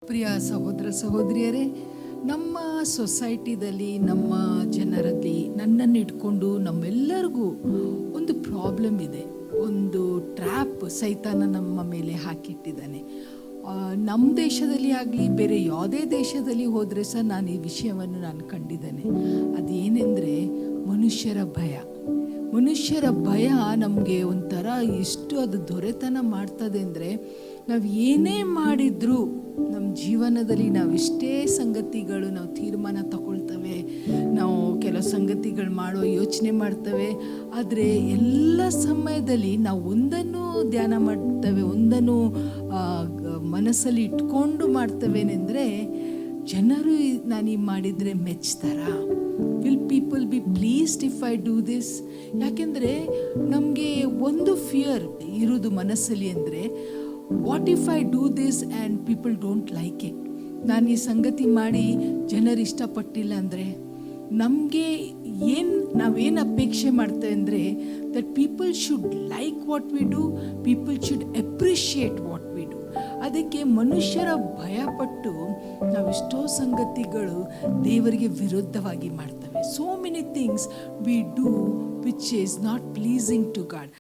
ಪ್ರಿಯ ಸಹೋದರ ಸಹೋದರಿಯರೇ, ನಮ್ಮ ಸೊಸೈಟಿದಲ್ಲಿ, ನಮ್ಮ ಜನರಲ್ಲಿ, ನನ್ನನ್ನು ಇಟ್ಕೊಂಡು ನಮ್ಮೆಲ್ಲರಿಗೂ ಒಂದು ಪ್ರಾಬ್ಲಮ್ ಇದೆ. ಒಂದು ಟ್ರ್ಯಾಪ್ ಸೈತಾನ ನಮ್ಮ ಮೇಲೆ ಹಾಕಿಟ್ಟಿದ್ದಾನೆ. ನಮ್ಮ ದೇಶದಲ್ಲಿ ಆಗಲಿ, ಬೇರೆ ಯಾವುದೇ ದೇಶದಲ್ಲಿ ಹೋದರೆ ಸಹ ನಾನು ಈ ವಿಷಯವನ್ನು ನಾನು ಕಂಡಿದ್ದೇನೆ. ಅದೇನೆಂದರೆ ಮನುಷ್ಯರ ಭಯ ನಮಗೆ ಒಂಥರ ಎಷ್ಟು ಅದು ದೊರೆತನ ಮಾಡ್ತದೆ ಅಂದರೆ, ನಾವು ಏನೇ ಮಾಡಿದರೂ ನಮ್ಮ ಜೀವನದಲ್ಲಿ ನಾವೆಷ್ಟೇ ಸಂಗತಿಗಳು ನಾವು ತೀರ್ಮಾನ ತಗೊಳ್ತೇವೆ, ನಾವು ಕೆಲವು ಸಂಗತಿಗಳು ಮಾಡೋ ಯೋಚನೆ ಮಾಡ್ತೇವೆ. ಆದರೆ ಎಲ್ಲ ಸಮಯದಲ್ಲಿ ನಾವು ಒಂದನ್ನು ಧ್ಯಾನ ಮಾಡ್ತೇವೆ, ಒಂದನ್ನು ಮನಸ್ಸಲ್ಲಿ ಇಟ್ಕೊಂಡು ಮಾಡ್ತೇವೇನೆಂದರೆ, ಜನರು ನಾನು ಮಾಡಿದರೆ ಮೆಚ್ತಾರಾ? Will people be pleased if I do this? ಯಾಕೆಂದರೆ ನಮಗೆ ಒಂದು ಫಿಯರ್ ಇರೋದು ಮನಸ್ಸಲ್ಲಿ ಅಂದರೆ, what if I do this and people don't like it? ನಾನು ಈ ಸಂಗತಿ ಮಾಡಿ ಜನರು ಇಷ್ಟಪಟ್ಟಿಲ್ಲ ಅಂದರೆ ನಮಗೆ ನಾವೇನು ಅಪೇಕ್ಷೆ ಮಾಡ್ತೇವೆ ಅಂದರೆ, that people should like what we do, people should appreciate what we do. ಅದಕ್ಕೆ ಮನುಷ್ಯರ ಭಯಪಟ್ಟು ನಾವೆಷ್ಟೋ ಸಂಗತಿಗಳು ದೇವರಿಗೆ ವಿರುದ್ಧವಾಗಿ ಮಾಡ್ತೇವೆ. So many things we do which is not pleasing to god.